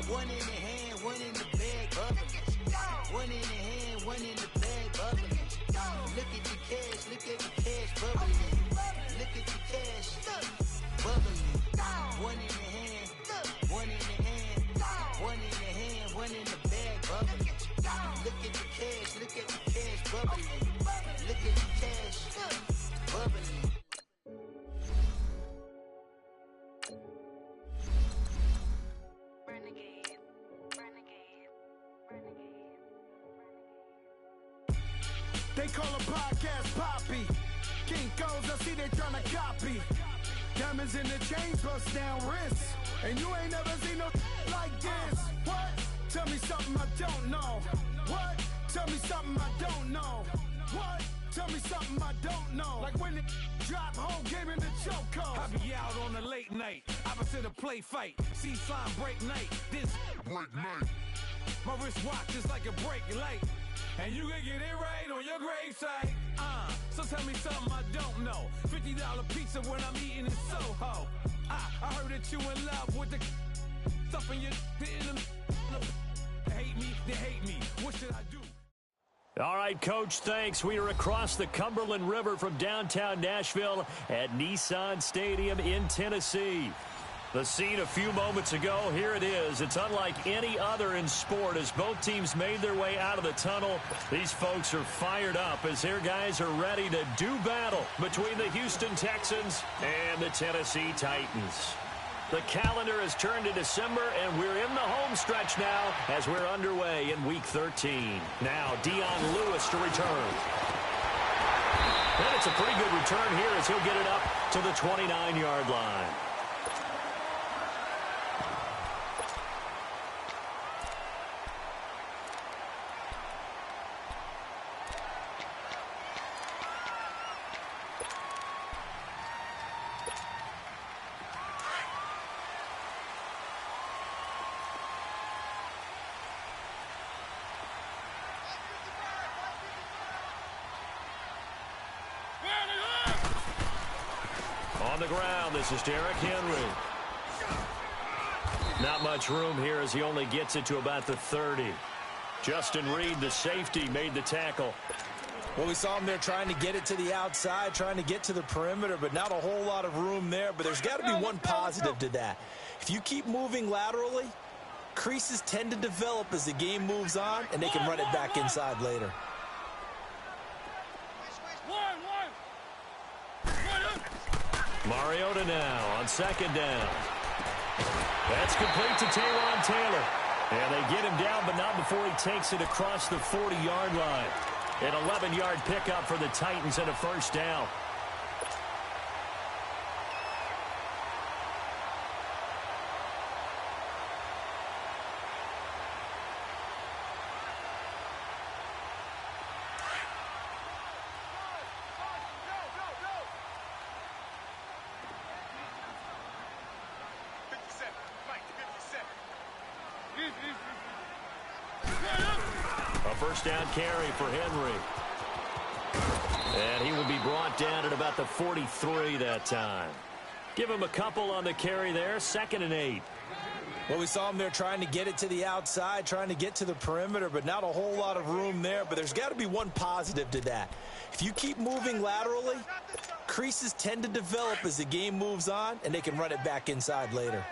One in the hand, one in the bag, bubbling. One in the hand, one in the bag, bubbling. Look at the cash, bubbling. Look at the cash, bubbling. One in the hand, one in the hand, one in the hand, one in the bag, bubbling. Look at the cash, bubbling. Look at the cash, bubbling. They call a podcast Poppy. Kinkos, I see they tryna copy. Diamonds in the chains, bust down wrists. And you ain't never seen no like this. What? Tell me something I don't know. What? Tell me something I don't know. What? Tell me something I don't know. Like when it drop, whole game in the chokehold. I be out on a late night, opposite a play fight. See slime break night, this break night. My wristwatch is like a brake light. And you can get it right on your gravesite. So tell me something I don't know. $50 pizza when I'm eating in Soho. I heard that you in love with the stuff in your hate me, they hate me. What should I do? All right, Coach, thanks. We are across the Cumberland River from downtown Nashville at Nissan Stadium in Tennessee. The scene a few moments ago, here it is. It's unlike any other in sport as both teams made their way out of the tunnel. These folks are fired up as their guys are ready to do battle between the Houston Texans and the Tennessee Titans. The calendar has turned to December, and we're in the home stretch now as we're underway in Week 13. Now, Dion Lewis to return. And it's a pretty good return here as he'll get it up to the 29-yard line. On the ground, this is Derrick Henry. Not much room here as he only gets it to about the 30. Justin Reed, the safety, made the tackle. Well, we saw him there trying to get it to the outside, trying to get to the perimeter, but not a whole lot of room there. But there's got to be one positive to that. If you keep moving laterally, creases tend to develop as the game moves on, and they can run it back inside later. Mariota now on second down. That's complete to Taywan Taylor. And they get him down, but not before he takes it across the 40-yard line. An 11-yard pickup for the Titans and a first down. A first down carry for Henry. And he will be brought down at about the 43 that time. Give him a couple on the carry there. 2nd and 8. Well, we saw him there trying to get it to the outside, trying to get to the perimeter, but not a whole lot of room there. But there's got to be one positive to that. If you keep moving laterally, creases tend to develop as the game moves on, and they can run it back inside later.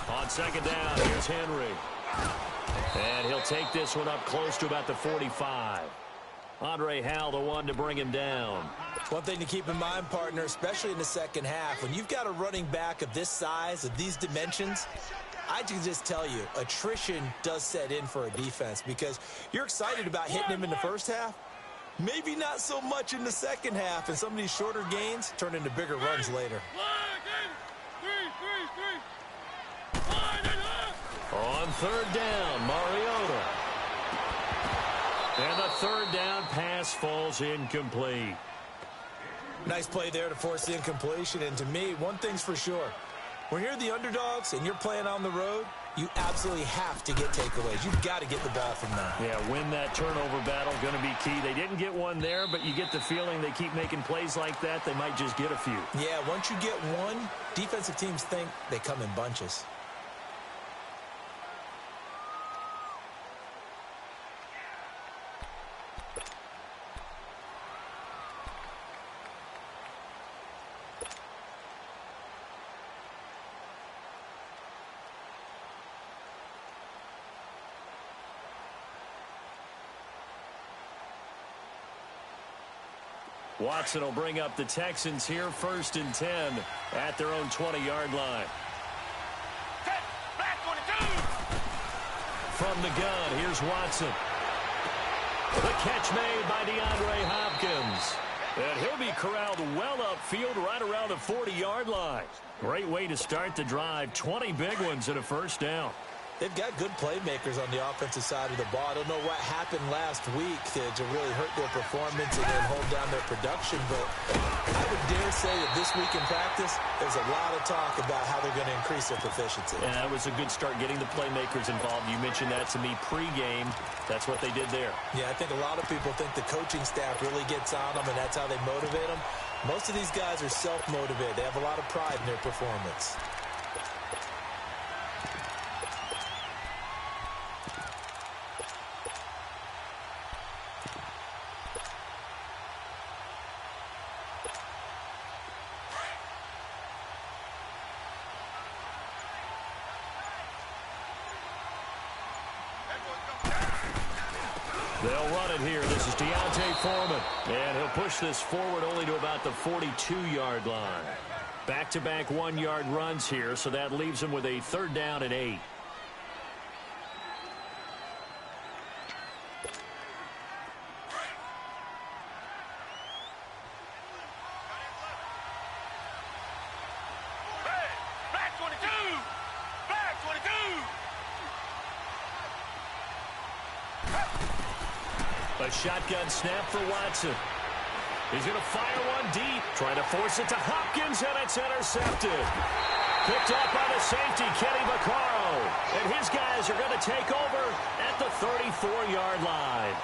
On second down, here's Henry. And he'll take this one up close to about the 45. Andre Howell, the one to bring him down. One thing to keep in mind, partner, especially in the second half, when you've got a running back of this size, of these dimensions, I can just tell you, attrition does set in for a defense because you're excited about hitting him in the first half. Maybe not so much in the second half, and some of these shorter gains turn into bigger runs later. On third down, Mariota. And the third down pass falls incomplete. Nice play there to force the incompletion, and to me, one thing's for sure. When you're the underdogs and you're playing on the road, you absolutely have to get takeaways. You've got to get the ball from them. Yeah, win that turnover battle, going to be key. They didn't get one there, but you get the feeling they keep making plays like that, they might just get a few. Yeah, once you get one, defensive teams think they come in bunches. Watson will bring up the Texans here, 1st and 10 at their own 20-yard line. From the gun, here's Watson. The catch made by DeAndre Hopkins. And he'll be corralled well upfield right around the 40-yard line. Great way to start the drive. 20 big ones and a first down. They've got good playmakers on the offensive side of the ball. I don't know what happened last week to really hurt their performance and then hold down their production, but I would dare say that this week in practice, there's a lot of talk about how they're going to increase their proficiency. And that was a good start getting the playmakers involved. You mentioned that to me pregame. That's what they did there. Yeah, I think a lot of people think the coaching staff really gets on them, and that's how they motivate them. Most of these guys are self-motivated. They have a lot of pride in their performance. They'll run it here. This is Deontay Foreman. And he'll push this forward only to about the 42-yard line. Back-to-back 1-yard runs here, so that leaves him with a 3rd down and 8. A shotgun snap for Watson. He's going to fire one deep. Trying to force it to Hopkins, and it's intercepted. Picked up by the safety, Kenny Vaccaro. And his guys are going to take over at the 34-yard line.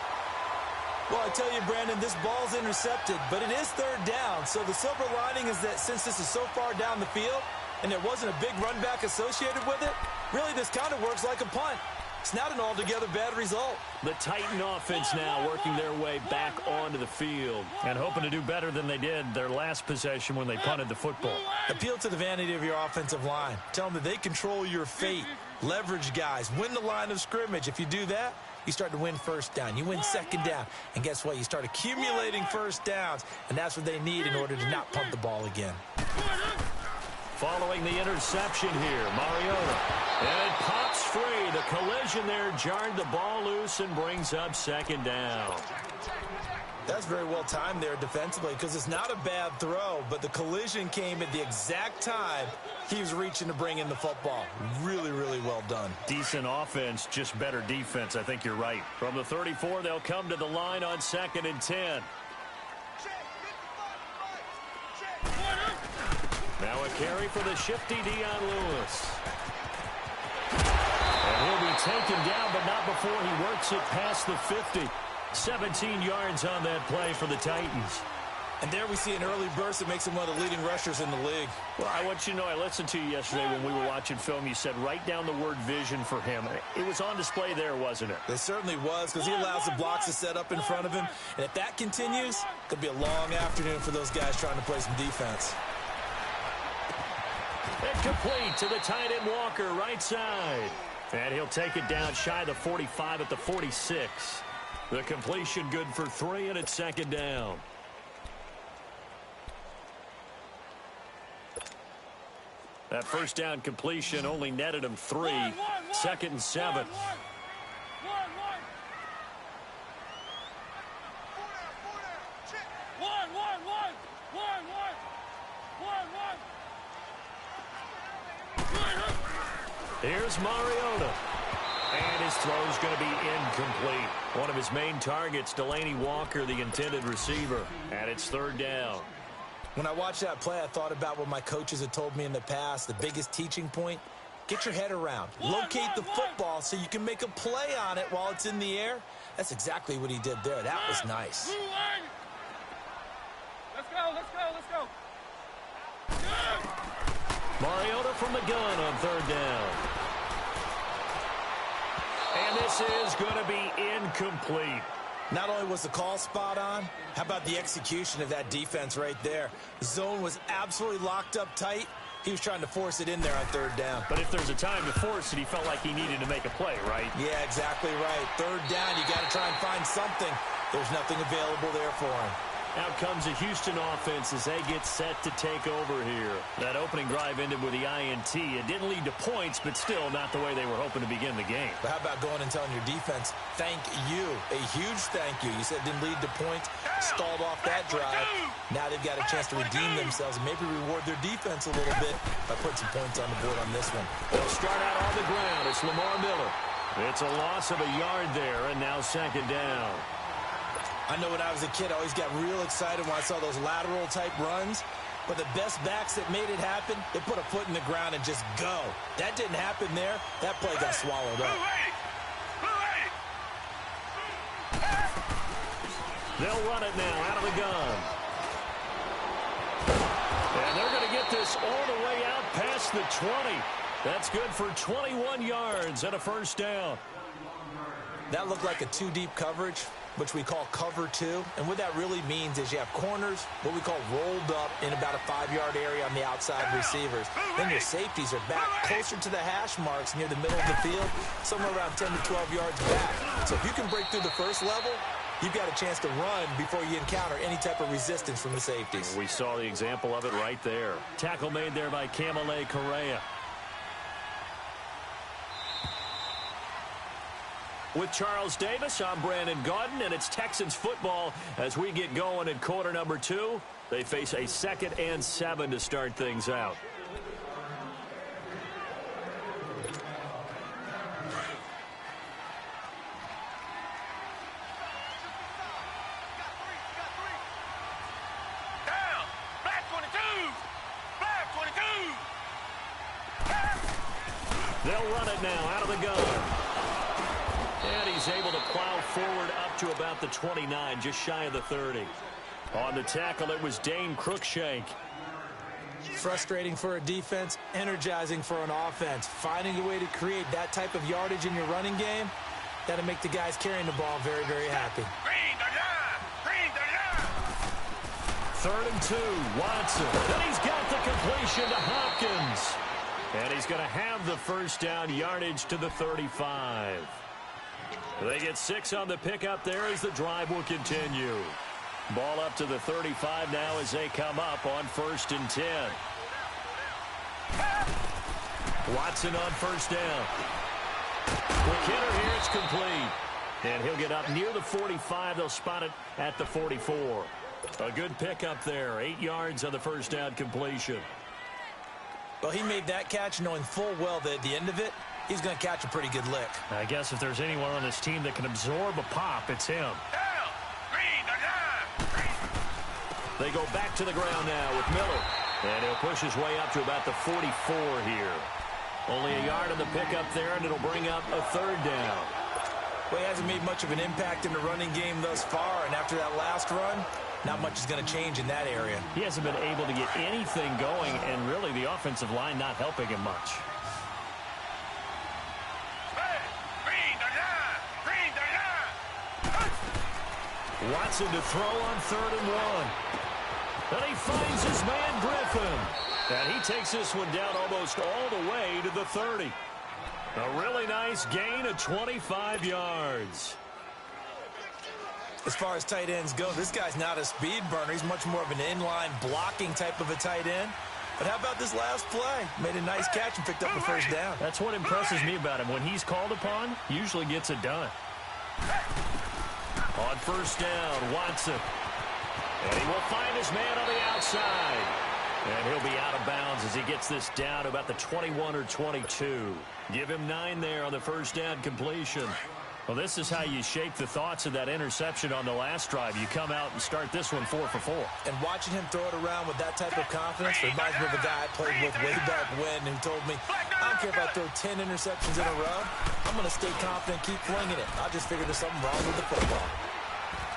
Well, I tell you, Brandon, this ball's intercepted, but it is 3rd down. So the silver lining is that since this is so far down the field and there wasn't a big run back associated with it, really this kind of works like a punt. It's not an altogether bad result. The Titan offense now working their way back onto the field and hoping to do better than they did their last possession when they punted the football. Appeal to the vanity of your offensive line. Tell them that they control your fate. Leverage guys. Win the line of scrimmage. If you do that, you start to win 1st down. You win 2nd down. And guess what? You start accumulating 1st downs. And that's what they need in order to not punt the ball again. Following the interception here, Mariota. And it pops free. The collision there jarred the ball loose and brings up 2nd down. That's very well timed there defensively because it's not a bad throw, but the collision came at the exact time he was reaching to bring in the football. Really, really well done. Decent offense, just better defense. I think you're right. From the 34, they'll come to the line on 2nd and 10. Now a carry for the shifty Dion Lewis. And he'll be taken down, but not before he works it past the 50. 17 yards on that play for the Titans. And there we see an early burst that makes him one of the leading rushers in the league. Well, I want you to know, I listened to you yesterday when we were watching film. You said write down the word vision for him. It was on display there, wasn't it? It certainly was, because he allows the blocks to set up in front of him. And if that continues, it could be a long afternoon for those guys trying to play some defense. Incomplete to the tight end Walker, right side. And he'll take it down shy of the 45 at the 46. The completion good for 3, and it's 2nd down. That first down completion only netted him 3. 2nd and 7. Here's Mariota. And his throw's going to be incomplete. One of his main targets, Delaney Walker, the intended receiver. And it's 3rd down. When I watched that play, I thought about what my coaches had told me in the past. The biggest teaching point, get your head around. Locate the football so you can make a play on it while it's in the air. That's exactly what he did there. That was nice. Let's go, let's go, let's go. Mariota from the gun on third down. And this is going to be incomplete. Not only was the call spot on, how about the execution of that defense right there? The zone was absolutely locked up tight. He was trying to force it in there on third down. But if there's a time to force it, he felt like he needed to make a play, right? Yeah, exactly right. Third down, you got to try and find something. There's nothing available there for him. Out comes the Houston offense as they get set to take over here. That opening drive ended with the INT. It didn't lead to points, but still not the way they were hoping to begin the game. But how about going and telling your defense, thank you, a huge thank you. You said it didn't lead to points, stalled off that drive. Now they've got a chance to redeem themselves and maybe reward their defense a little bit by putting some points on the board on this one. They'll start out on the ground. It's Lamar Miller. It's a loss of a yard there, and now second down. I know when I was a kid, I always got real excited when I saw those lateral-type runs. But the best backs that made it happen, they put a foot in the ground and just go. That didn't happen there. That play got swallowed up. They'll run it now out of the gun. And they're going to get this all the way out past the 20. That's good for 21 yards and a first down. That looked like a two-deep coverage, which we call cover two. And what that really means is you have corners, what we call rolled up in about a 5-yard area on the outside receivers. Then your safeties are back closer to the hash marks near the middle of the field, somewhere around 10 to 12 yards back. So if you can break through the first level, you've got a chance to run before you encounter any type of resistance from the safeties. We saw the example of it right there. Tackle made there by Camille Correa. With Charles Davis, I'm Brandon Gaudin, and it's Texans football as we get going in quarter number 2. They face a 2nd and 7 to start things out. Down! Black 22! Black 22! They'll run it now out of the gun. And he's able to plow forward up to about the 29, just shy of the 30. On the tackle, it was Dane Cruikshank. Frustrating for a defense, energizing for an offense. Finding a way to create that type of yardage in your running game, that'll make the guys carrying the ball very, very happy. Green the line! Green the line! 3rd and 2, Watson. And he's got the completion to Hopkins. And he's going to have the first down yardage to the 35. They get 6 on the pickup there as the drive will continue. Ball up to the 35 now as they come up on 1st and 10. Watson on first down. Quick hitter here, it's complete. And he'll get up near the 45. They'll spot it at the 44. A good pickup there. 8 yards on the first down completion. Well, he made that catch knowing full well that at the end of it, he's going to catch a pretty good lick. I guess if there's anyone on this team that can absorb a pop, it's him. Down! Green the line! Green! They go back to the ground now with Miller. And he'll push his way up to about the 44 here. Only a yard on the pickup there, and it'll bring up a 3rd down. Well, he hasn't made much of an impact in the running game thus far, and after that last run, not much is going to change in that area. He hasn't been able to get anything going, and really the offensive line not helping him much. Green the line! Green the line! Watson to throw on 3rd and 1. And he finds his man Griffin. And he takes this one down almost all the way to the 30. A really nice gain of 25 yards. As far as tight ends go, this guy's not a speed burner. He's much more of an inline blocking type of a tight end. But how about this last play? Made a nice catch and picked up the first down. That's what impresses me about him. When he's called upon, he usually gets it done. On first down, Watson. And he will find his man on the outside. And he'll be out of bounds as he gets this down to about the 21 or 22. Give him 9 there on the first down completion. Well, this is how you shake the thoughts of that interception on the last drive. You come out and start this one 4 for 4. And watching him throw it around with that type of confidence reminds me of a guy I played with way back when who told me, I don't care if I throw 10 interceptions in a row. I'm going to stay confident, keep flinging it. I just figured there's something wrong with the football.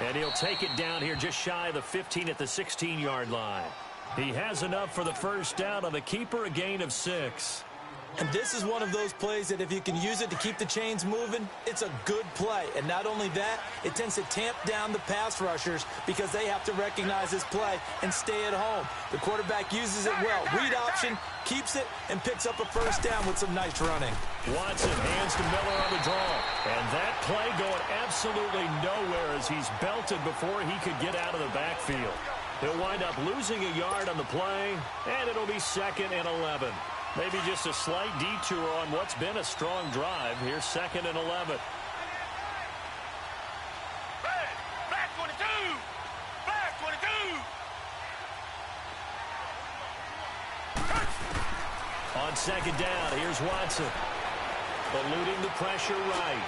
And he'll take it down here just shy of the 15 at the 16-yard line. He has enough for the first down on the keeper, a gain of 6. And this is one of those plays that if you can use it to keep the chains moving, it's a good play. And not only that, it tends to tamp down the pass rushers because they have to recognize this play and stay at home. The quarterback uses it well. Read option, keeps it, and picks up a first down with some nice running. Watson hands to Miller on the draw. And that play going absolutely nowhere as he's belted before he could get out of the backfield. He'll wind up losing a yard on the play, and it'll be 2nd and 11. Maybe just a slight detour on what's been a strong drive. Here's 2nd and 11. Hey, back 22! Back 22! On 2nd down, here's Watson. Eluding the pressure right.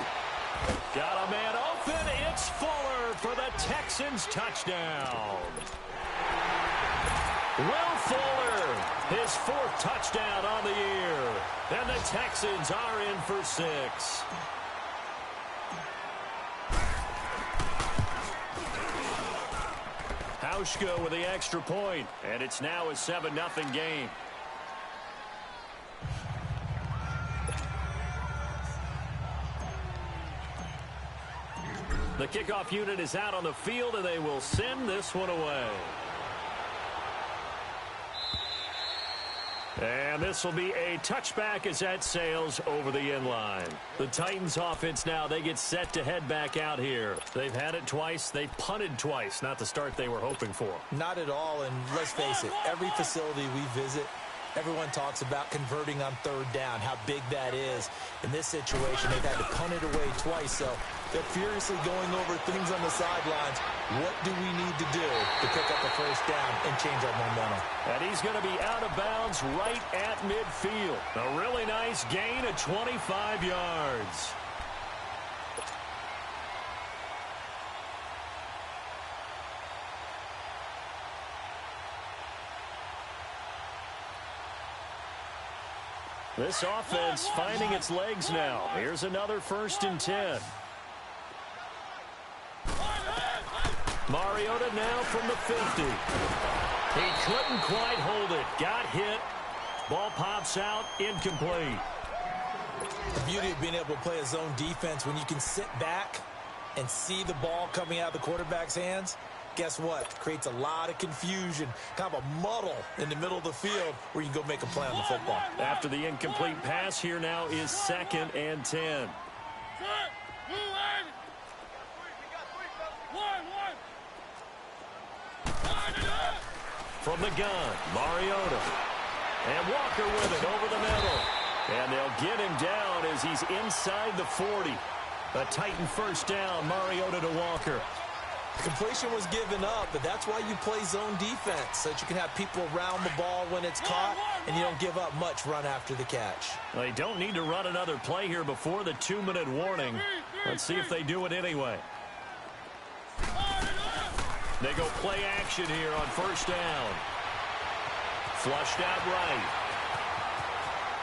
Got a man open. It's Fuller for the Texans touchdown. Will Fuller, his 4th touchdown on the year. And the Texans are in for 6. Hauschka with the extra point, and it's now a 7-0 game. The kickoff unit is out on the field, and they will send this one away. And this will be a touchback as that sails over the end line. The Titans offense now, they get set to head back out here. They've had it twice. They've punted twice. Not the start they were hoping for. Not at all, and let's face it, every facility we visit, everyone talks about converting on 3rd down, how big that is. In this situation, they've had to punt it away twice, so they're furiously going over things on the sidelines. What do we need to do to pick up a first down and change our momentum? And he's going to be out of bounds right at midfield. A really nice gain of 25 yards. This offense finding its legs now. Here's another 1st and 10. Mariota now from the 50. He couldn't quite hold it. Got hit. Ball pops out. Incomplete. The beauty of being able to play a zone defense when you can sit back and see the ball coming out of the quarterback's hands, guess what? Creates a lot of confusion, kind of a muddle in the middle of the field where you can go make a play on the football. After the incomplete pass, here now is 2nd and 10. From the gun, Mariota. And Walker with it over the middle. And they'll get him down as he's inside the 40. A Titan first down, Mariota to Walker. Completion was given up, but that's why you play zone defense, so that you can have people around the ball when it's caught, and you don't give up much run after the catch. They don't need to run another play here before the 2-minute warning. Let's see if they do it anyway. They go play action here on first down. Flushed out right.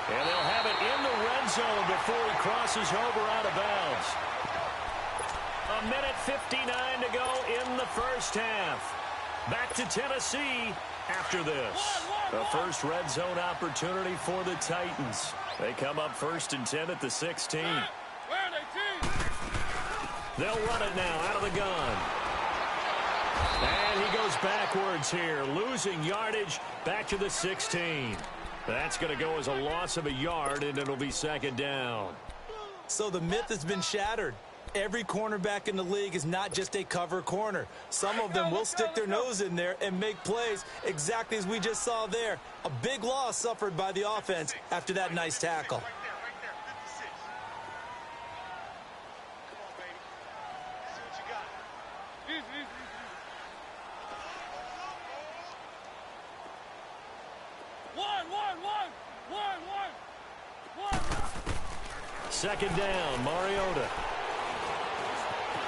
And they'll have it in the red zone before he crosses over out of bounds. 1:59 to go in the first half. Back to Tennessee after this. The first red zone opportunity for the Titans. They come up 1st and 10 at the 16. They'll run it now out of the gun. And he goes backwards here, losing yardage back to the 16. That's going to go as a loss of a yard, and it'll be 2nd down. So the myth has been shattered. Every cornerback in the league is not just a cover corner. Some of them will stick their nose in there and make plays exactly as we just saw there. A big loss suffered by the offense after that nice tackle. Second down, Mariota.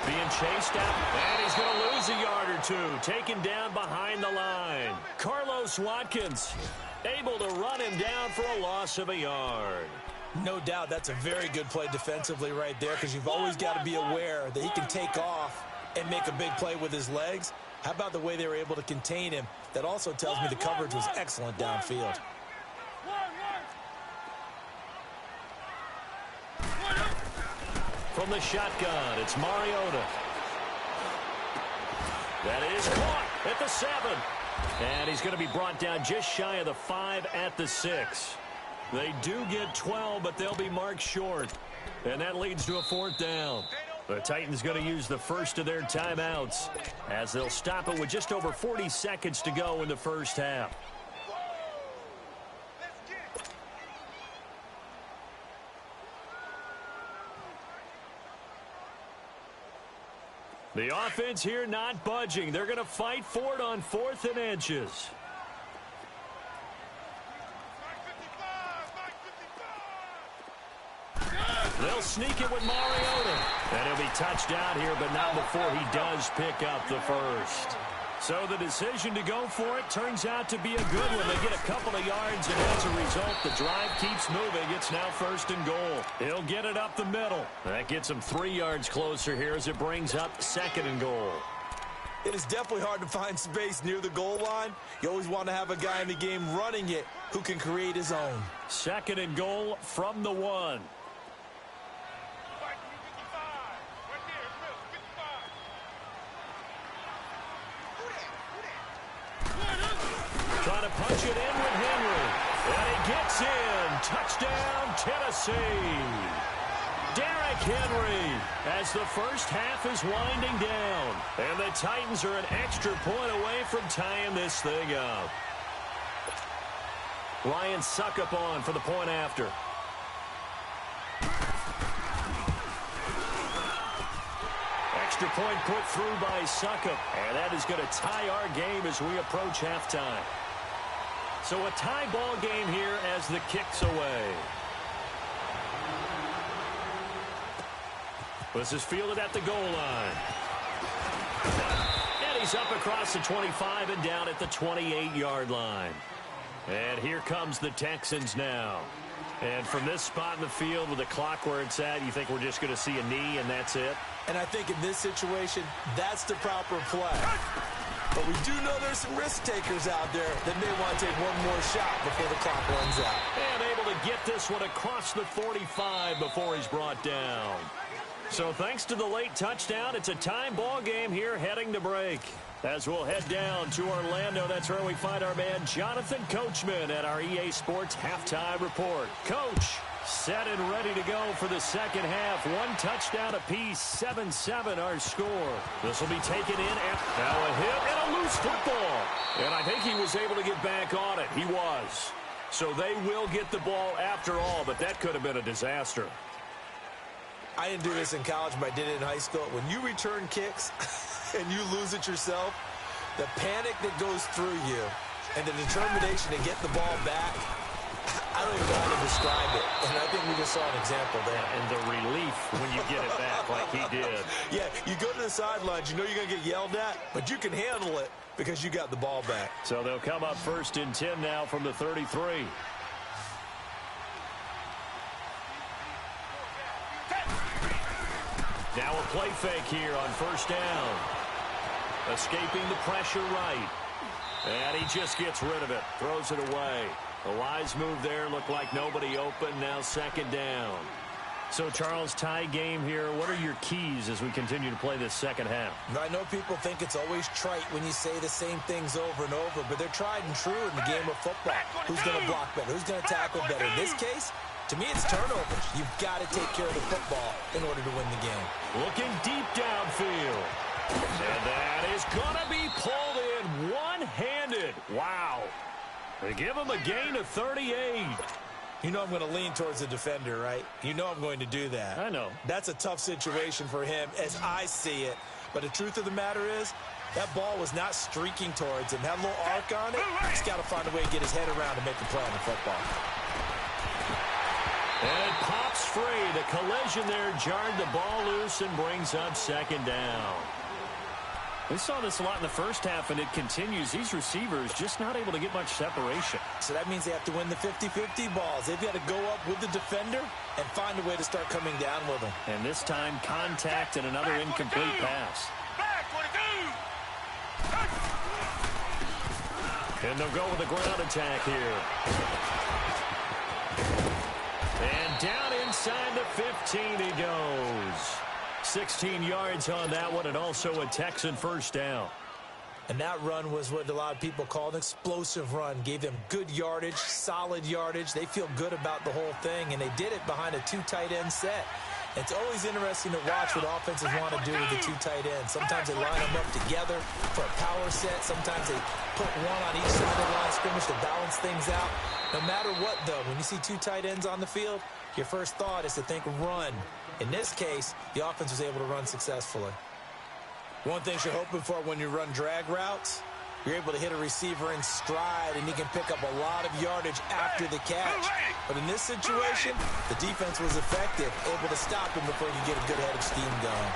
Being chased out, and he's going to lose a yard or two. Taken down behind the line. Carlos Watkins able to run him down for a loss of a yard. No doubt that's a very good play defensively right there, because you've always got to be aware that he can take off and make a big play with his legs. How about the way they were able to contain him? That also tells me the coverage was excellent downfield. From the shotgun, it's Mariota. That is caught at the 7. And he's going to be brought down just shy of the 5 at the 6. They do get 12, but they'll be marked short. And that leads to a 4th down. The Titans going to use the first of their timeouts as they'll stop it with just over 40 seconds to go in the first half. The offense here not budging. They're going to fight for it on 4th and inches. They'll sneak it with Mariota. And he'll be touched out here, but not before he does pick up the first. So the decision to go for it turns out to be a good one. They get a couple of yards, and as a result, the drive keeps moving. It's now 1st and goal. He'll get it up the middle. That gets him 3 yards closer here as it brings up 2nd and goal. It is definitely hard to find space near the goal line. You always want to have a guy in the game running it who can create his own. 2nd and goal from the 1. Trying to punch it in with Henry. And he gets in. Touchdown, Tennessee. Derrick Henry as the first half is winding down. And the Titans are an extra point away from tying this thing up. Ryan Suckup on for the point after. Extra point put through by Suckup. And that is going to tie our game as we approach halftime. So a tie ball game here as the kick's away. This is fielded at the goal line. And he's up across the 25 and down at the 28-yard line. And here comes the Texans now. And from this spot in the field with the clock where it's at, you think we're just going to see a knee and that's it? And I think in this situation, that's the proper play. But we do know there's some risk takers out there that may want to take one more shot before the clock runs out. And able to get this one across the 45 before he's brought down. So thanks to the late touchdown, it's a time ball game here heading to break. As we'll head down to Orlando, that's where we find our man Jonathan Coachman at our EA Sports Halftime Report. Coach, set and ready to go for the second half. 1 touchdown apiece, 7-7 our score. This will be taken in. Now a hit and a loose football. And I think he was able to get back on it. He was. So they will get the ball after all, but that could have been a disaster. I didn't do this in college, but I did it in high school. When you return kicks and you lose it yourself, the panic that goes through you and the determination to get the ball back, I don't even know how to describe it. And I think we just saw an example there. And the relief when you get it back like he did. Yeah, you go to the sidelines, you know you're going to get yelled at, but you can handle it because you got the ball back. So they'll come up 1st and 10 now from the 33. Now a play fake here on 1st down. Escaping the pressure right. And he just gets rid of it. Throws it away. A wise move there. Looked like nobody open. Now 2nd down. So, Charles, tie game here. What are your keys as we continue to play this second half? I know people think it's always trite when you say the same things over and over, but they're tried and true in the game of football. Who's going to block better? Who's going to tackle better? In this case, to me, it's turnovers. You've got to take care of the football in order to win the game. Looking deep downfield. And that is going to be pulled in one-handed. Wow. They give him a gain of 38. You know I'm going to lean towards the defender, right? You know I'm going to do that. I know. That's a tough situation for him as I see it. But the truth of the matter is, that ball was not streaking towards him. Had a little arc on it. He's got to find a way to get his head around to make a play on the football. And it pops free. The collision there jarred the ball loose and brings up second down. We saw this a lot in the first half, and it continues. These receivers just not able to get much separation. So that means they have to win the 50-50 balls. They've got to go up with the defender and find a way to start coming down with them. And this time, contact and another incomplete pass. And they'll go with a ground attack here. And down inside the 15 he goes. 16 yards on that one, and also a Texan first down. And that run was what a lot of people call an explosive run. Gave them good yardage, solid yardage. They feel good about the whole thing, and they did it behind a two tight end set. It's always interesting to watch what offenses want to do with the two tight ends. Sometimes they line them up together for a power set. Sometimes they put one on each side of the line of scrimmage to balance things out. No matter what, though, when you see two tight ends on the field, your first thought is to think run. In this case, the offense was able to run successfully. One thing you're hoping for when you run drag routes, you're able to hit a receiver in stride, and he can pick up a lot of yardage after the catch. But in this situation, the defense was effective, able to stop him before you get a good head of steam going.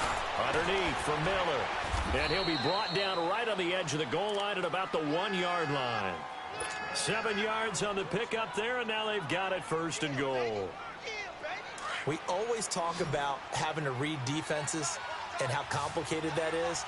Underneath for Miller. And he'll be brought down right on the edge of the goal line at about the 1 yard line. 7 yards on the pickup there, and now they've got it first and goal. We always talk about having to read defenses and how complicated that is.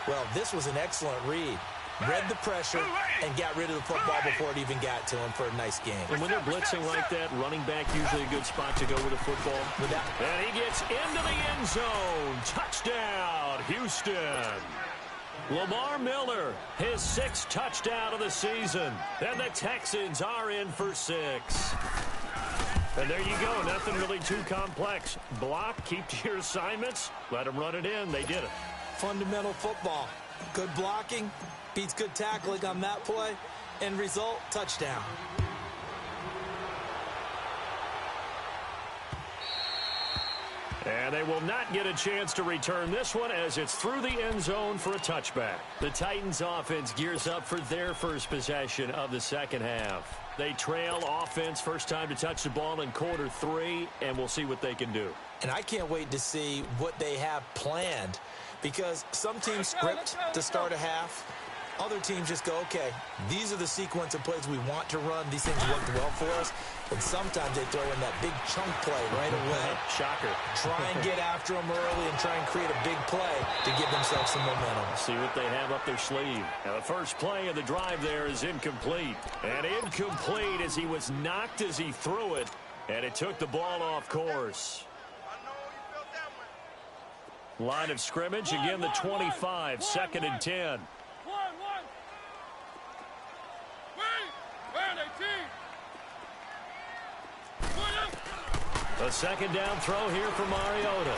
Well, this was an excellent read. Read the pressure and got rid of the football before it even got to him for a nice game. And when they're blitzing like that, running back usually a good spot to go with the football. And he gets into the end zone. Touchdown, Houston. Lamar Miller, his 6th touchdown of the season. And the Texans are in for 6. And there you go. Nothing really too complex. Block, keep to your assignments, let them run it in. They did it. Fundamental football. Good blocking beats good tackling on that play. End result, touchdown. And they will not get a chance to return this one as it's through the end zone for a touchback. The Titans offense gears up for their first possession of the second half. They trail offense, first time to touch the ball in quarter 3, and we'll see what they can do. And I can't wait to see what they have planned, because some teams script to start a half. Other teams just go, okay, these are the sequence of plays we want to run. These things worked well for us. And sometimes they throw in that big chunk play right away. Shocker. Try and get after them early and try and create a big play to give themselves some momentum. See what they have up their sleeve. Now the first play of the drive there is incomplete. And incomplete as he was knocked as he threw it. And it took the ball off course. Line of scrimmage, again the 25, 2nd and 10. A second down throw here for Mariota.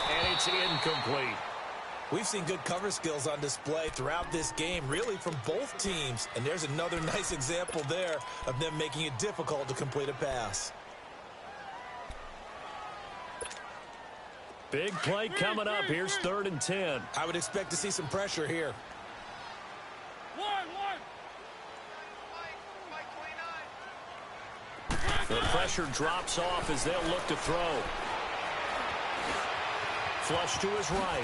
And it's incomplete. We've seen good cover skills on display throughout this game, really from both teams. And there's another nice example there of them making it difficult to complete a pass. Big play coming up. Here's 3rd and 10. I would expect to see some pressure here. The pressure drops off as they'll look to throw. Flush to his right.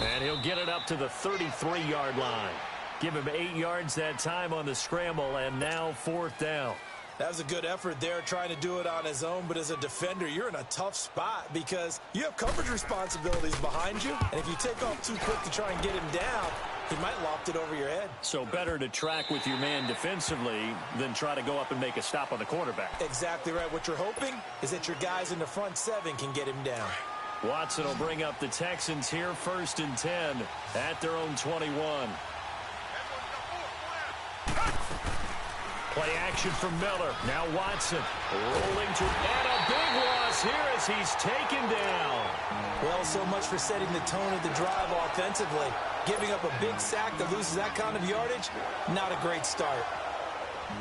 And he'll get it up to the 33-yard line. Give him 8 yards that time on the scramble, and now 4th down. That was a good effort there, trying to do it on his own. But as a defender, you're in a tough spot because you have coverage responsibilities behind you. And if you take off too quick to try and get him down, he might loft it over your head. So better to track with your man defensively than try to go up and make a stop on the quarterback. Exactly right. What you're hoping is that your guys in the front 7 can get him down. Watson will bring up the Texans here, 1st and 10 at their own 21. Play action from Miller. Now Watson rolling to, and a big loss here as he's taken down. Well, so much for setting the tone of the drive offensively. Giving up a big sack that loses that kind of yardage, not a great start.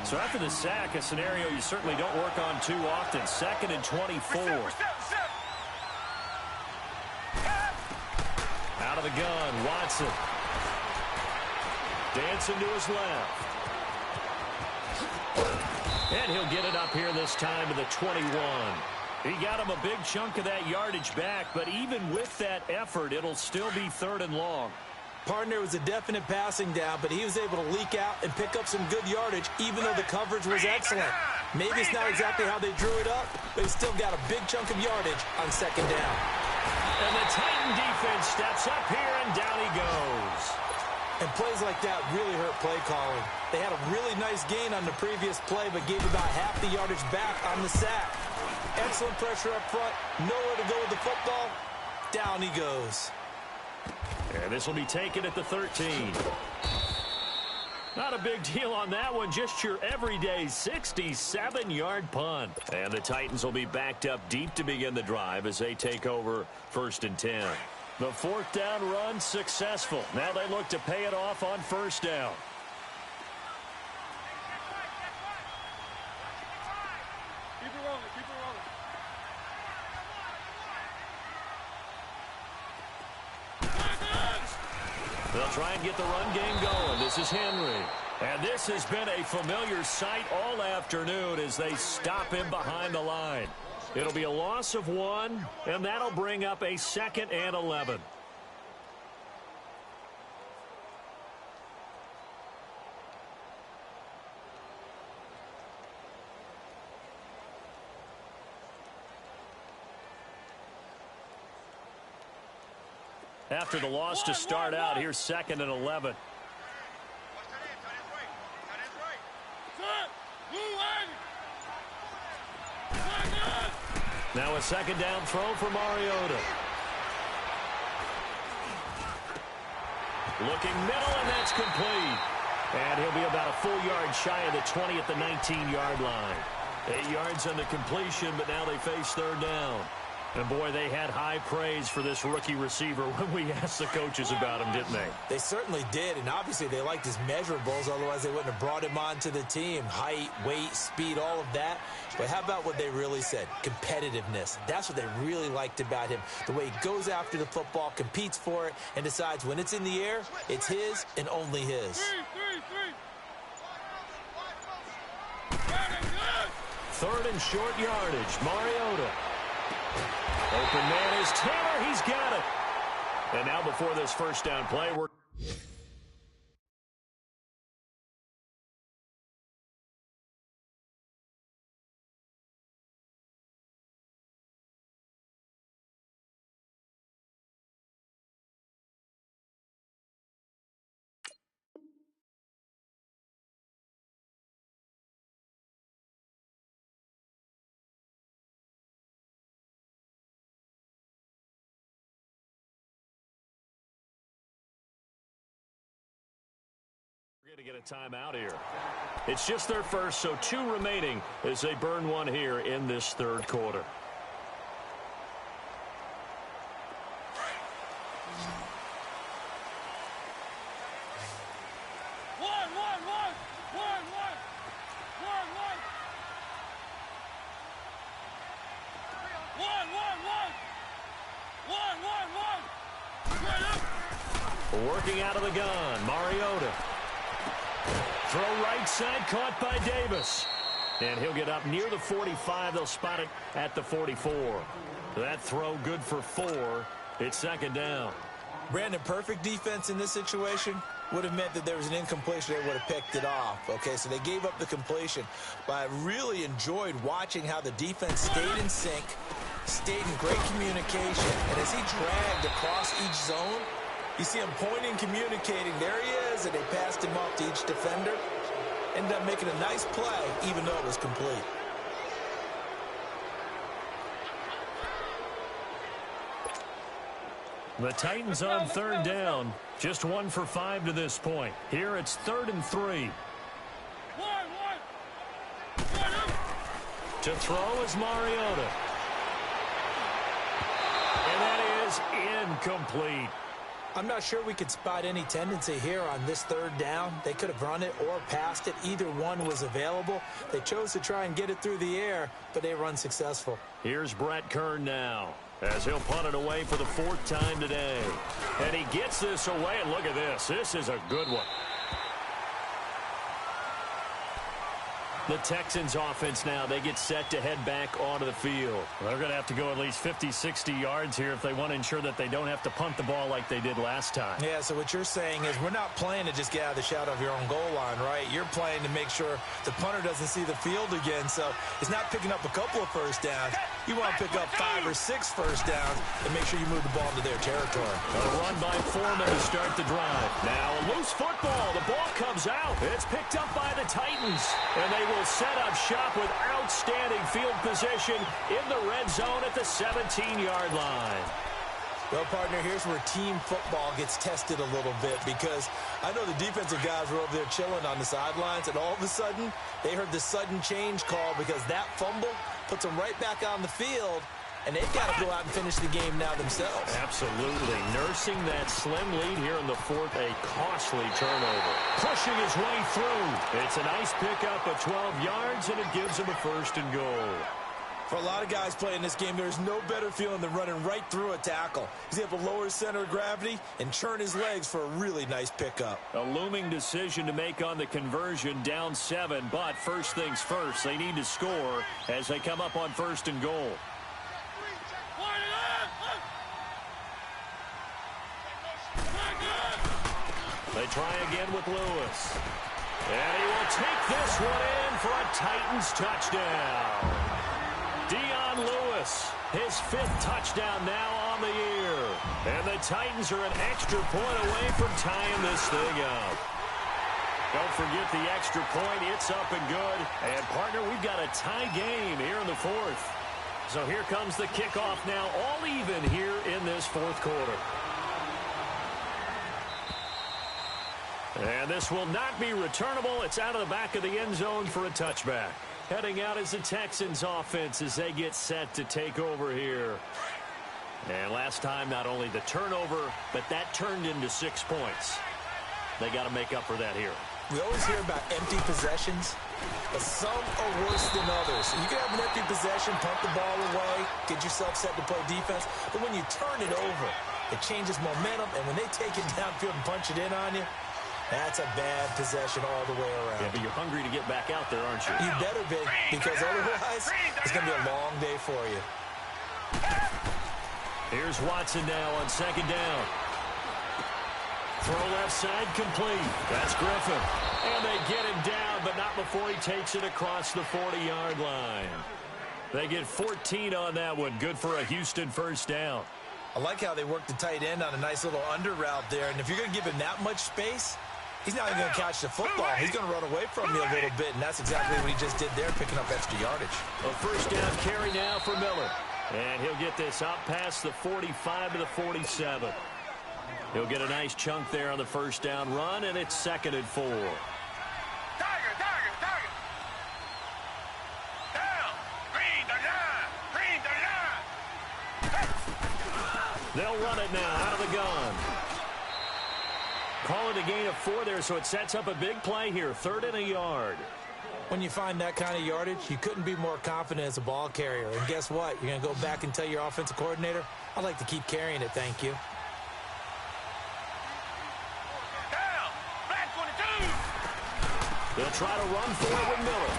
So after the sack, a scenario you certainly don't work on too often. 2nd and 24. Out of the gun, Watson. Dancing to his left. And he'll get it up here this time to the 21. He got him a big chunk of that yardage back, but even with that effort, it'll still be 3rd and long. Partner was a definite passing down, but he was able to leak out and pick up some good yardage, even though the coverage was excellent. Maybe it's not exactly how they drew it up, but he still got a big chunk of yardage on 2nd down. And the Titan defense steps up here, and down he goes. And plays like that really hurt play calling. They had a really nice gain on the previous play, but gave about half the yardage back on the sack. Excellent pressure up front, nowhere to go with the football. Down he goes. And this will be taken at the 13. Not a big deal on that one, just your everyday 67-yard punt. And the Titans will be backed up deep to begin the drive as they take over 1st and 10. The 4th down run successful. Now they look to pay it off on 1st down. Keep it rolling, keep it rolling. They'll try and get the run game going. This is Henry. And this has been a familiar sight all afternoon as they stop him behind the line. It'll be a loss of 1, and that'll bring up a 2nd and 11. After the loss to start out, here's 2nd and 11. Now a 2nd down throw for Mariota. Looking middle, and that's complete. And he'll be about a full yard shy of the 20 at the 19-yard line. 8 yards on the completion, but now they face 3rd down. And, boy, they had high praise for this rookie receiver when we asked the coaches about him, didn't they? They certainly did, and obviously they liked his measurables, otherwise they wouldn't have brought him onto the team. Height, weight, speed, all of that. But how about what they really said? Competitiveness. That's what they really liked about him. The way he goes after the football, competes for it, and decides when it's in the air, it's his and only his. 3rd and short yardage. Mariota. Open man is Taylor. He's got it. And now before this 1st down play, we're going to get a timeout here. It's just their first, so 2 remaining as they burn 1 here in this 3rd quarter. Working out of the gun, Mariota. Throw right side, caught by Davis. And he'll get up near the 45. They'll spot it at the 44. That throw good for 4. It's 2nd down. Brandon, perfect defense in this situation would have meant that there was an incompletion. They would have picked it off. Okay, so they gave up the completion. But I really enjoyed watching how the defense stayed in sync, stayed in great communication. And as he dragged across each zone, you see him pointing, communicating. There he is, and they passed him off to each defender. Ended up making a nice play, even though it was complete. The Titans on 3rd down. Just 1 for 5 to this point. Here it's 3rd and 3. To throw is Mariota. And that is incomplete. I'm not sure we could spot any tendency here on this 3rd down. They could have run it or passed it. Either one was available. They chose to try and get it through the air, but they were unsuccessful. Here's Brett Kern now as he'll punt it away for the 4th time today. And he gets this away, and look at this. This is a good one. The Texans offense now, they get set to head back onto the field. They're going to have to go at least 50, 60 yards here if they want to ensure that they don't have to punt the ball like they did last time. Yeah, so what you're saying is we're not playing to just get out of the shadow of your own goal line, right? You're playing to make sure the punter doesn't see the field again, so it's not picking up a couple of first downs. You want to pick up 5 or 6 first downs and make sure you move the ball into their territory. A run by Foreman to start the drive. Now a loose football. The ball comes out. It's picked up by the Titans, and they will set up shop with outstanding field position in the red zone at the 17-yard line. Well, partner, here's where team football gets tested a little bit, because I know the defensive guys were over there chilling on the sidelines, and all of a sudden, they heard the sudden change call because that fumble puts them right back on the field, and they've got to go out and finish the game now themselves. Absolutely. Nursing that slim lead here in the fourth, a costly turnover. Pushing his way through. It's a nice pickup of 12 yards, and it gives him a first and goal. For a lot of guys playing this game, there's no better feeling than running right through a tackle. He's able to lower his center of gravity and turn his legs for a really nice pickup. A looming decision to make on the conversion, down 7, but first things first, they need to score as they come up on first and goal. They try again with Lewis. And he will take this one in for a Titans touchdown. Dion Lewis, his 5th touchdown now on the year. And the Titans are an extra point away from tying this thing up. Don't forget the extra point. It's up and good. And, partner, we've got a tie game here in the 4th. So here comes the kickoff now, all even here in this 4th quarter. And this will not be returnable. It's out of the back of the end zone for a touchback. Heading out is the Texans offense as they get set to take over here. And last time, not only the turnover, but that turned into 6 points. They got to make up for that here. We always hear about empty possessions, but some are worse than others. You can have an empty possession, punt the ball away, get yourself set to play defense, but when you turn it over, it changes momentum, and when they take it downfield and punch it in on you, that's a bad possession all the way around. Yeah, but you're hungry to get back out there, aren't you? You better be, because otherwise it's going to be a long day for you. Here's Watson now on second down. Throw left side complete. That's Griffin. And they get him down, but not before he takes it across the 40-yard line. They get 14 on that one. Good for a Houston first down. I like how they work the tight end on a nice little under route there. And if you're going to give him that much space, he's not even going to catch the football. He's going to run away from you a little bit, and that's exactly what he just did there, picking up extra yardage. A first down carry now for Miller. And he'll get this out past the 45 to the 47. He'll get a nice chunk there on the first down run, and it's 2nd and 4. Tiger. Down. Green the line. They'll run it now out of the gun. Call it a gain of 4 there, so it sets up a big play here. 3rd and a yard. When you find that kind of yardage, you couldn't be more confident as a ball carrier. And guess what? You're going to go back and tell your offensive coordinator, I'd like to keep carrying it, thank you. Down. Black 22. They'll try to run forward with Miller.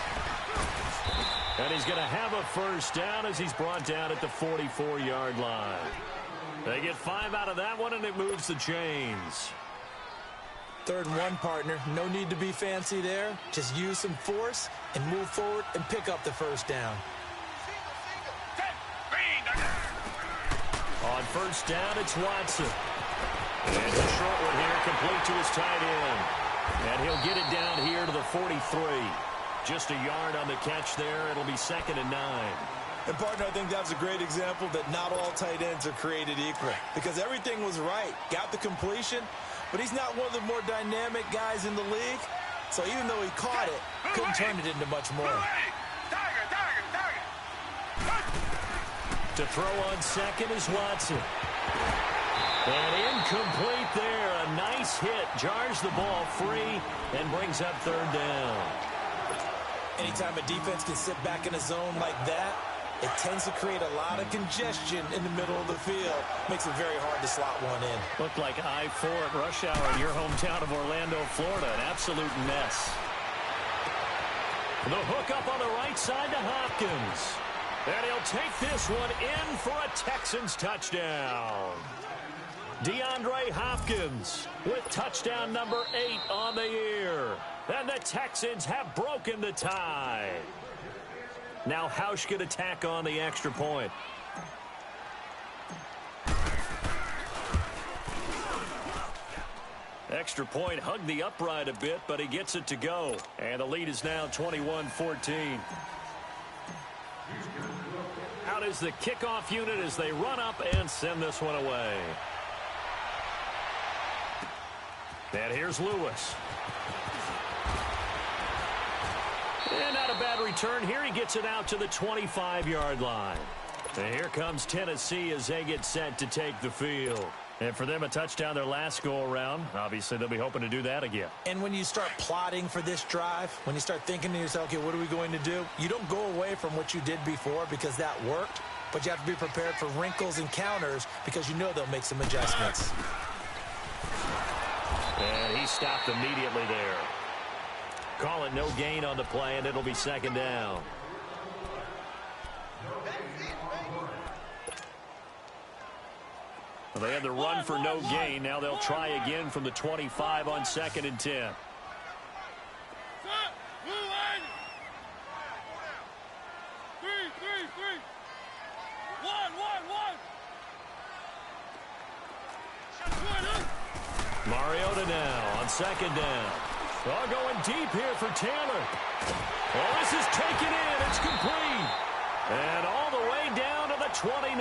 And he's going to have a first down as he's brought down at the 44-yard line. They get 5 out of that one, and it moves the chains. 3rd and 1, partner. No need to be fancy there. Just use some force and move forward and pick up the first down. On first down, it's Watson. And a short one here, complete to his tight end. And he'll get it down here to the 43. Just a yard on the catch there. It'll be 2nd and 9. And, partner, I think that's a great example that not all tight ends are created equal, because everything was right. Got the completion, but he's not one of the more dynamic guys in the league. So even though he caught it, couldn't turn it into much more. Tiger. To throw on second is Watson. And incomplete there. A nice hit. Jars the ball free and brings up 3rd down. Anytime a defense can sit back in a zone like that, it tends to create a lot of congestion in the middle of the field. Makes it very hard to slot one in. Looked like I-4 at rush hour in your hometown of Orlando, Florida. An absolute mess. The hook up on the right side to Hopkins. And he'll take this one in for a Texans touchdown. DeAndre Hopkins with touchdown number 8 on the year. And the Texans have broken the tie. Now Hausch could attack on the extra point. Extra point hugged the upright a bit, but he gets it to go. And the lead is now 21-14. Out is the kickoff unit as they run up and send this one away. And here's Lewis. And not a bad return here. He gets it out to the 25-yard line. And here comes Tennessee as they get set to take the field. And for them, a touchdown their last go-around. Obviously, they'll be hoping to do that again. And when you start plotting for this drive, when you start thinking to yourself, okay, what are we going to do? You don't go away from what you did before because that worked, but you have to be prepared for wrinkles and counters because you know they'll make some adjustments. And he stopped immediately there. Call it no gain on the play, and it'll be second down. Well, they had the run for no gain. Now they'll try again from the 25 on 2nd and 10. Mariota now on 2nd down. All going deep here for Taylor. Oh, this is taken in. It's complete. And all the way down to the 29.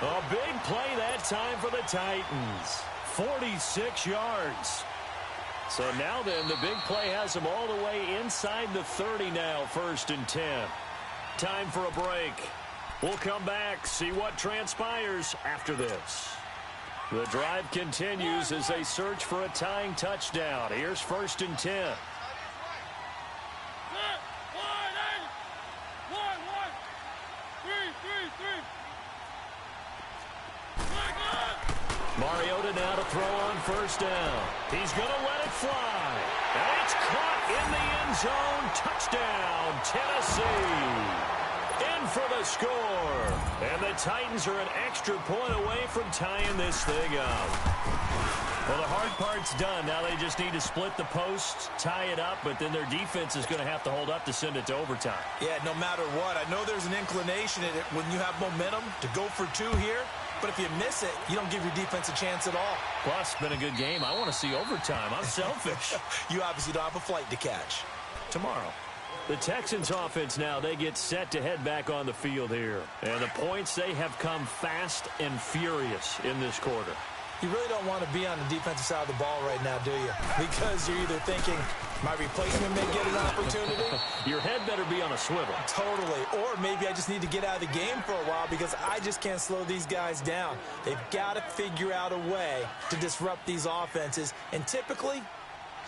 A big play that time for the Titans. 46 yards. So now then, the big play has them all the way inside the 30 now, 1st and 10. Time for a break. We'll come back, see what transpires after this. The drive continues as they search for a tying touchdown. Here's 1st and 10. Mariota now to throw on 1st down. He's going to let it fly. And it's caught in the end zone. Touchdown, Tennessee. In for the score. And the Titans are an extra point away from tying this thing up. Well, the hard part's done. Now they just need to split the posts, tie it up, but then their defense is going to have to hold up to send it to overtime. Yeah, no matter what. I know there's an inclination in it when you have momentum to go for 2 here. But if you miss it, you don't give your defense a chance at all. Plus, it's been a good game. I want to see overtime. I'm selfish. You obviously don't have a flight to catch. Tomorrow. The Texans offense now, they get set to head back on the field here. And the points, they have come fast and furious in this quarter. You really don't want to be on the defensive side of the ball right now, do you? Because you're either thinking, my replacement may get an opportunity. Your head better be on a swivel. Totally. Or maybe I just need to get out of the game for a while because I just can't slow these guys down. They've got to figure out a way to disrupt these offenses. And typically,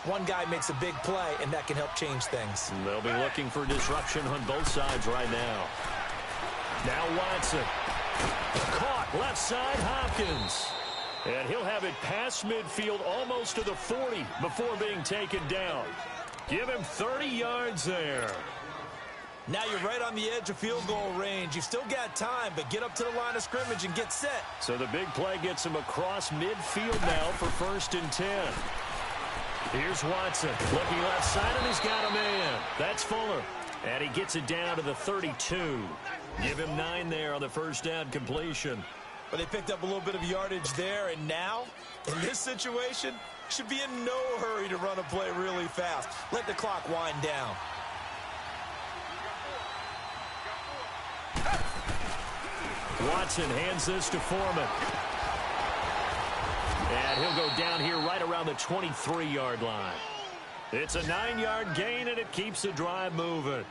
one guy makes a big play, and that can help change things. And they'll be looking for disruption on both sides right now. Now Watson. Caught left side, Hopkins. And he'll have it past midfield almost to the 40 before being taken down. Give him 30 yards there. Now you're right on the edge of field goal range. You've still got time, but get up to the line of scrimmage and get set. So the big play gets him across midfield now for 1st and 10. Here's Watson looking left side, and he's got a man. That's Fuller. And he gets it down to the 32. Give him 9 there on the 1st down completion. But they picked up a little bit of yardage there, and now, in this situation, should be in no hurry to run a play really fast. Let the clock wind down. Watson hands this to Foreman. And he'll go down here right around the 23-yard line. It's a 9-yard gain, and it keeps the drive moving.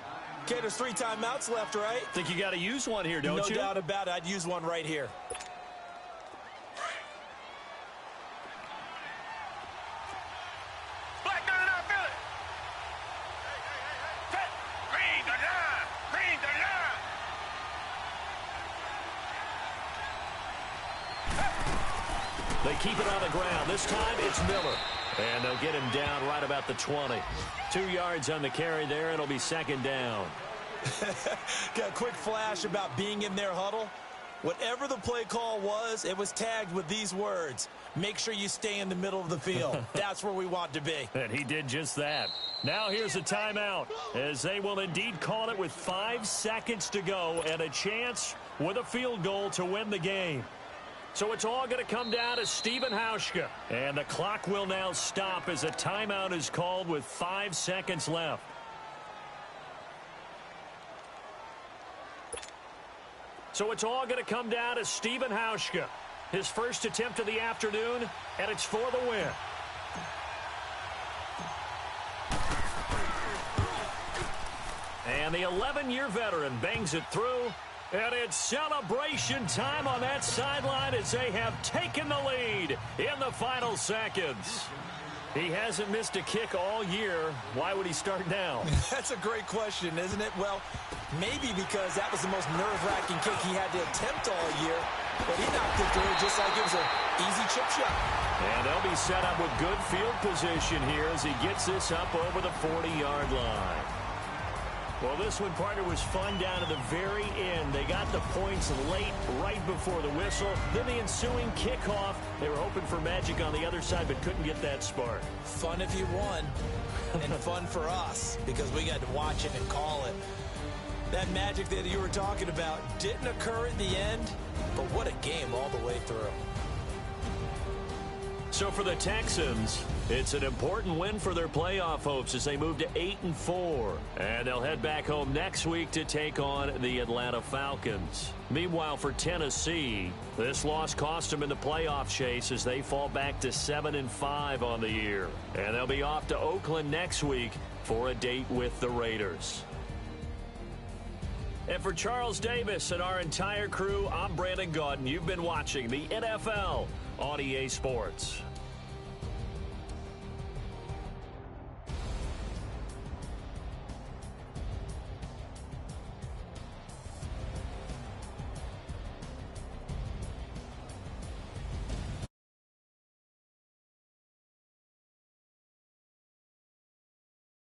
Okay, there's 3 timeouts left, right? Think you got to use one here, don't you? No doubt about it. I'd use one right here. Black gun out, Philly. Set. Green the line. Green the line. They keep it on the ground. This time it's Miller. And they'll get him down right about the 20. 2 yards on the carry there. It'll be second down. Got a quick flash about being in their huddle. Whatever the play call was, it was tagged with these words: make sure you stay in the middle of the field. That's where we want to be. And he did just that. Now here's a timeout, as they will indeed call it with 5 seconds to go and a chance with a field goal to win the game. So it's all going to come down to Stephen Hauschka. And the clock will now stop as a timeout is called with 5 seconds left. So it's all going to come down to Stephen Hauschka. His first attempt of the afternoon, and it's for the win. And the 11-year veteran bangs it through. And it's celebration time on that sideline as they have taken the lead in the final seconds. He hasn't missed a kick all year. Why would he start now? That's a great question, isn't it? Well, maybe because that was the most nerve-wracking kick he had to attempt all year. But he knocked it through just like it was an easy chip shot. And they'll be set up with good field position here as he gets this up over the 40-yard line. Well, this one, partner, was fun down to the very end. They got the points late, right before the whistle. Then the ensuing kickoff. They were hoping for magic on the other side, but couldn't get that spark. Fun if you won, and fun for us, because we got to watch it and call it. That magic that you were talking about didn't occur at the end, but what a game all the way through. So for the Texans, it's an important win for their playoff hopes as they move to 8-4. And they'll head back home next week to take on the Atlanta Falcons. Meanwhile, for Tennessee, this loss cost them in the playoff chase as they fall back to 7-5 on the year. And they'll be off to Oakland next week for a date with the Raiders. And for Charles Davis and our entire crew, I'm Brandon Gaudin. You've been watching the NFL on EA Sports.